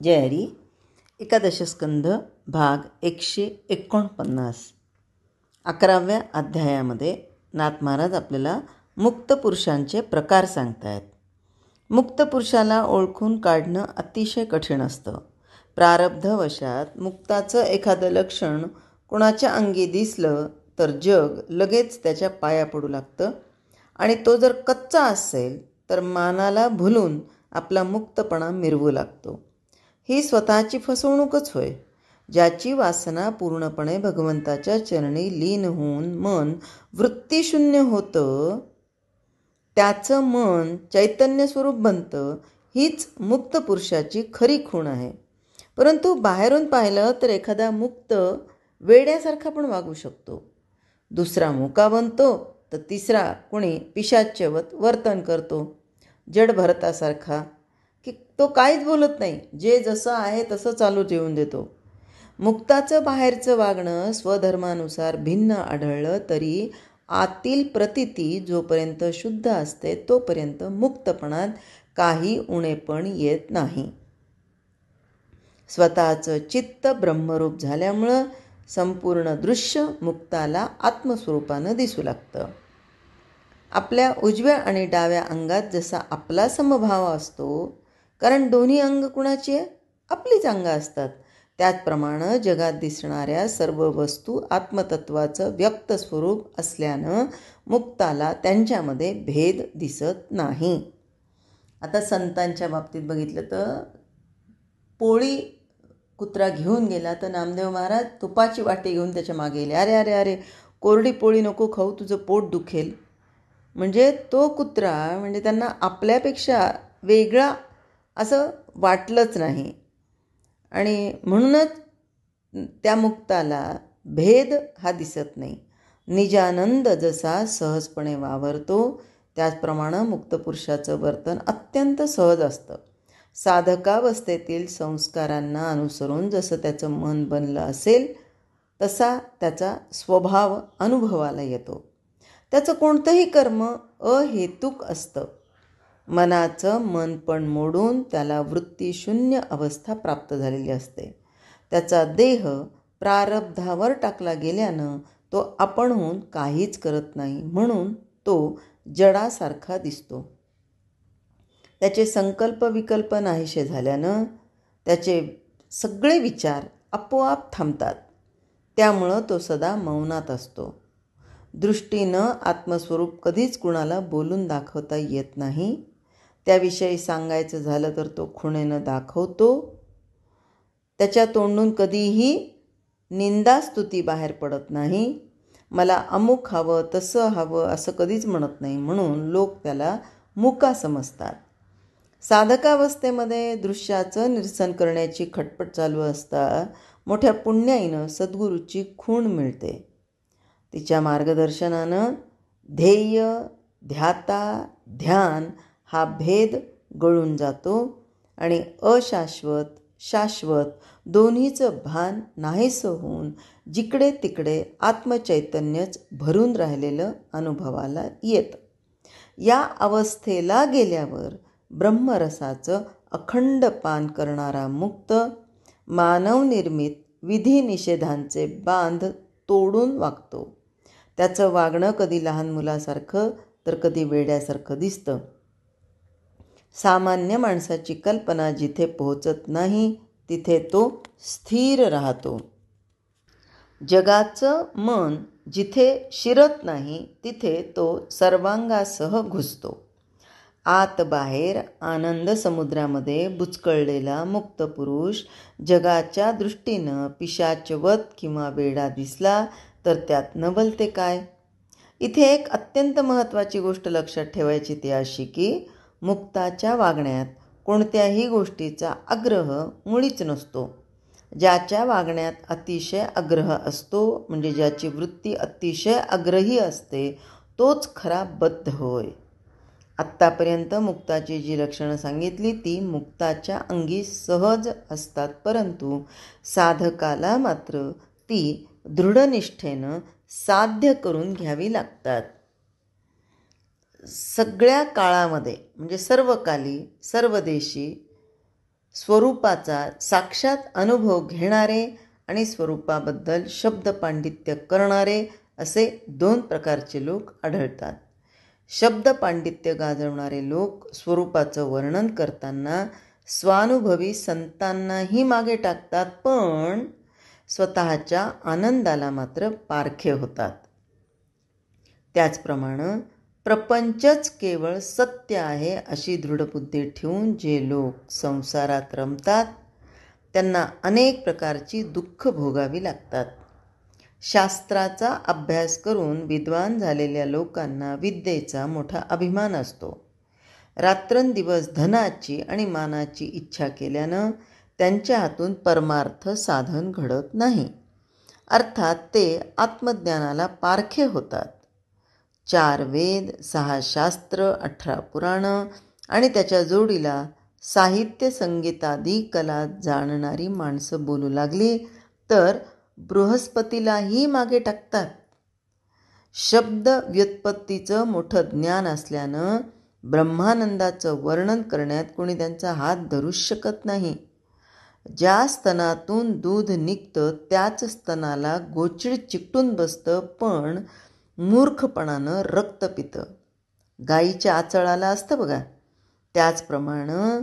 जय हरी. एकादश स्कंध भाग 149. 11व्या अध्यायामध्ये नाथ महाराज आपल्याला मुक्त पुरुषांचे प्रकार सांगतायत. मुक्त पुरुषाला ओळखून काढणं अतिशय कठीण असतं. प्रारब्धवशात मुक्ताचं एखादं लक्षण कोणाच्या अंगी दिसलं तर जग लगेच त्याच्या पाया पडू लागतं आणि तो जर कच्चा असेल तर मानाला भुलून आपला मुक्तपणा मिरवू लागतो. ही स्वतःची फसवणूकच होय. ज्याची वासना पूर्णपणे भगवंताच्या चरणी लीन होऊन मन वृत्तीशून्य होतं, त्याचं मन चैतन्य स्वरूप बनतं, हीच मुक्त पुरुषाची खरी खूण आहे. परंतु बाहेरून पाहिलं तर एखादा मुक्त वेड्यासारखा पण वागू शकतो. दुसरा मुका बनतो तर तिसरा कोणी पिशाच्यवत वर्तन करतो, जड भरतासारखा, की तो काहीच बोलत नाही, जे जसं आहे तसं चालू ठेवून देतो. मुक्ताचं बाहेरचं वागणं स्वधर्मानुसार भिन्न आढळलं तरी आतील प्रतीती जोपर्यंत शुद्ध असते तोपर्यंत मुक्तपणात काही उणेपण येत नाही. स्वतःचं चित्त ब्रह्मरूप झाल्यामुळं संपूर्ण दृश्य मुक्ताला आत्मस्वरूपानं दिसू लागतं. आपल्या उजव्या आणि डाव्या अंगात जसा आपला समभाव असतो, कारण दोन्ही अंग कुणाची आहे? आपलीच अंग असतात. त्याचप्रमाणे जगात दिसणाऱ्या सर्व वस्तू आत्मतत्वाचं व्यक्त स्वरूप असल्यानं मुक्ताला त्यांच्यामध्ये भेद दिसत नाही. आता संतांच्या बाबतीत बघितलं तर पोळी कुत्रा घेऊन गेला तर नामदेव महाराज तुपाची वाटी घेऊन त्याच्या मागे गेले. अरे अरे अरे, कोरडी पोळी नको खाऊ, तुझं पोट दुखेल. म्हणजे तो कुत्रा म्हणजे त्यांना आपल्यापेक्षा वेगळा असं वाटलंच नाही. आणि म्हणूनच त्या मुक्ताला भेद हा दिसत नाही. निजानंद जसा सहजपणे वावरतो त्याचप्रमाणे मुक्त पुरुषाचं वर्तन अत्यंत सहज असतं. साधकावस्थेतील संस्कारांना अनुसरून जसं त्याचं मन बनलं असेल तसा त्याचा स्वभाव अनुभवाला येतो. त्याचं कोणतंही कर्म अहेतुक असतं. मनाचं मनपण मोडून त्याला वृत्तीशून्य अवस्था प्राप्त झालेली असते. त्याचा देह प्रारब्धावर टाकला गेल्यानं तो आपणहून काहीच करत नाही, म्हणून तो जडासारखा दिसतो. त्याचे संकल्प विकल्प नाहीसे झाल्यानं त्याचे सगळे विचार आपोआप थांबतात. त्यामुळं तो सदा मौनात असतो. दृष्टीनं आत्मस्वरूप कधीच कुणाला बोलून दाखवता येत नाही. त्याविषयी सांगायचं झालं तर तो खुणेनं दाखवतो. त्याच्या तोंडून कधीही निंदास्तुती बाहेर पडत नाही. मला अमुक हवं तसं हवं असं कधीच म्हणत नाही, म्हणून लोक त्याला मुका समजतात. साधकावस्थेमध्ये दृश्याचं निरसन करण्याची खटपट चालू असता मोठ्या पुण्याईनं सद्गुरूची खूण मिळते. तिच्या मार्गदर्शनानं ध्येय, ध्याता, ध्यान हा भेद गळून जातो आणि अशाश्वत शाश्वत दोन्हीचं भान नाहीसं होऊन जिकडे तिकडे आत्मचैतन्यच भरून राहिलेलं अनुभवाला येतं. या अवस्थेला गेल्यावर ब्रह्मरसाचं अखंड पान करणारा मुक्त मानवनिर्मित विधिनिषेधांचे बांध तोडून वागतो. त्याचं वागणं कधी लहान मुलासारखं तर कधी वेड्यासारखं दिसतं. सामान्य माणसाची कल्पना जिथे पोहोचत नाही तिथे तो स्थिर राहतो. जगाचं मन जिथे शिरत नाही तिथे तो सर्वांगासह घुसतो. आत बाहेर आनंद समुद्रामध्ये बुचकळलेला मुक्त पुरुष जगाच्या दृष्टीनं पिशाचवत किंवा वेडा दिसला तर त्यात न भलते काय. इथे एक अत्यंत महत्त्वाची गोष्ट लक्षात ठेवायची ती अशी की मुक्ताच्या वागण्यात कोणत्याही गोष्टीचा आग्रह मुळीच नसतो. ज्याच्या वागण्यात अतिशय आग्रह असतो म्हणजे ज्याची वृत्ती अतिशय आग्रही असते तोच खरा बद्ध होय. आत्तापर्यंत मुक्ताची जी लक्षणं सांगितली ती मुक्ताच्या अंगी सहज असतात, परंतु साधकाला मात्र ती दृढनिष्ठेनं साध्य करून घ्यावी लागतात. सगळ्या काळामध्ये म्हणजे सर्व काली सर्व देशी स्वरूपाचा साक्षात अनुभव घेणारे आणि स्वरूपाबद्दल शब्द पांडित्य करणारे असे 2 प्रकारचे लोक आढळतात. शब्द पांडित्य गाजवणारे लोक स्वरूपाचं वर्णन करताना स्वानुभवी संतांनाही मागे टाकतात, पण स्वतःच्या आनंदाला मात्र पारखे होतात. त्याचप्रमाणे प्रपंचच केवळ सत्य आहे अशी दृढबुद्धी ठेवून जे लोक संसारात रमतात त्यांना अनेक प्रकारची दुःख भोगावी लागतात. शास्त्राचा अभ्यास करून विद्वान झालेल्या लोकांना विद्येचा मोठा अभिमान असतो. रात्रंदिवस धनाची आणि मानाची इच्छा केल्यानं त्यांच्या हातून परमार्थ साधन घडत नाही. अर्थात ते आत्मज्ञानाला पारखे होतात. 4 वेद, 6 शास्त्र, 18 पुराणं आणि त्याच्या जोडीला साहित्य संगीतादी कला जाणणारी माणसं बोलू लागली तर बृहस्पतीलाही मागे टाकतात. शब्द व्युत्पत्तीचं मोठं ज्ञान असल्यानं ब्रह्मानंदाचं वर्णन करण्यात कोणी त्यांचा हात धरू शकत नाही. ज्या स्तनातून दूध निघतं त्याच स्तनाला गोचिड चिकटून बसतं, पण मूर्खपणानं रक्त पितं. गाईच्या आचळाला असतं बघा, त्याचप्रमाणे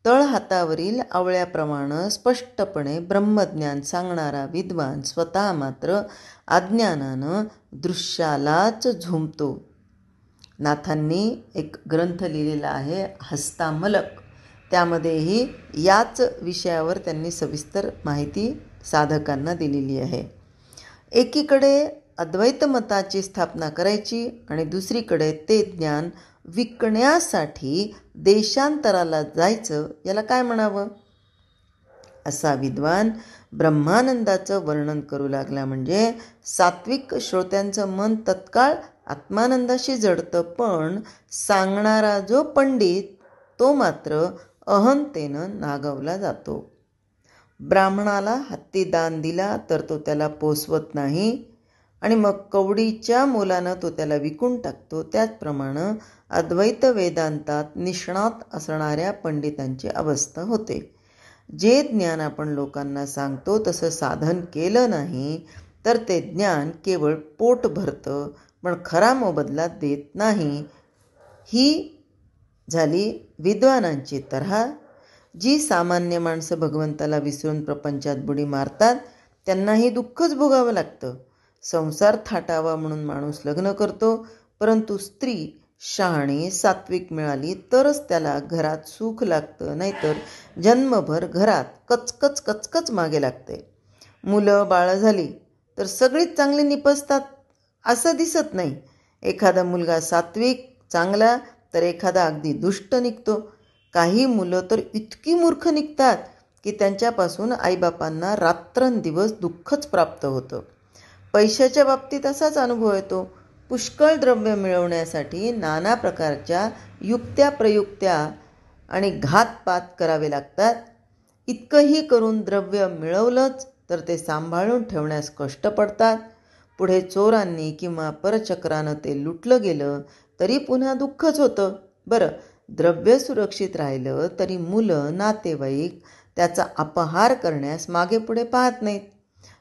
तळहातावरील आवळ्याप्रमाणे स्पष्टपणे ब्रह्मज्ञान सांगणारा विद्वान स्वतः मात्र अज्ञानानं दृश्यालाच झुंबतो. नाथांनी एक ग्रंथ लिहिलेला आहे हस्तामलक, त्यामध्येही याच विषयावर त्यांनी सविस्तर माहिती साधकांना दिलेली आहे. एकीकडे अद्वैत मताची स्थापना करायची आणि दुसरीकडे ते ज्ञान विकण्यासाठी देशांतराला जायचं, याला काय म्हणावं? असा विद्वान ब्रह्मानंदाचं वर्णन करू लागला म्हणजे सात्विक श्रोत्यांचं मन तत्काळ आत्मानंदाशी जडतं, पण सांगणारा जो पंडित तो मात्र अहंतेनं नागवला जातो. ब्राह्मणाला हत्ती दान दिला तर तो त्याला पोसवत नाही आणि मग कवडीच्या मोलानं तो त्याला विकून टाकतो. त्याचप्रमाणे अद्वैत वेदांतात निष्णात असणाऱ्या पंडितांची अवस्था होते. जे ज्ञान आपण लोकांना सांगतो तसं साधन केलं नाही तर ते ज्ञान केवळ पोट भरतं, पण खरा मोबदला देत नाही. ही झाली विद्वानांची तऱ्हा. जी सामान्य माणसं भगवंताला विसरून प्रपंचात बुडी मारतात त्यांनाही दुःखच भोगावं लागतं. संसार थाटावा म्हणून माणूस लग्न करतो, परंतु स्त्री शहाणी सात्विक मिळाली तरच त्याला घरात सुख लागतं, नाहीतर जन्मभर घरात कचकच कचकच मागे लागते. मुलं बाळं झाली तर सगळीच चांगली निपजतात असं दिसत नाही. एखादा मुलगा सात्विक चांगला तर एखादा अगदी दुष्ट निघतो. काही मुलं तर इतकी मूर्ख निघतात की त्यांच्यापासून आईबापांना रात्रंदिवस दुःखच प्राप्त होतं. पैशाच्या बाबतीत असाच अनुभव येतो. पुष्कळ द्रव्य मिळवण्यासाठी नाना प्रकारच्या युक्त्या प्रयुक्त्या आणि घातपात करावे लागतात. इतकंही करून द्रव्य मिळवलंच तर ते सांभाळून ठेवण्यास कष्ट पडतात. पुढे चोरांनी किंवा परचक्रानं ते लुटलं गेलं तरी पुन्हा दुःखच होतं. बरं, द्रव्य सुरक्षित राहिलं तरी मुलं नातेवाईक त्याचा अपहार करण्यास मागे पुढे पाहत नाहीत.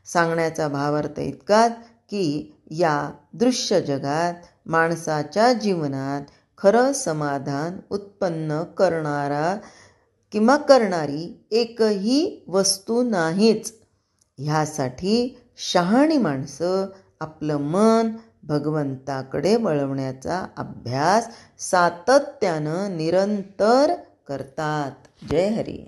सांगण्याचा भावार्थ इतकाच की या दृश्य जगात माणसाच्या जीवनात खरं समाधान उत्पन्न करणारा किंवा करणारी एकही वस्तू नाहीच. ह्यासाठी शहाणी माणसं आपलं मन भगवंताकडे वळवण्याचा अभ्यास सातत्यानं निरंतर करतात. जय हरी.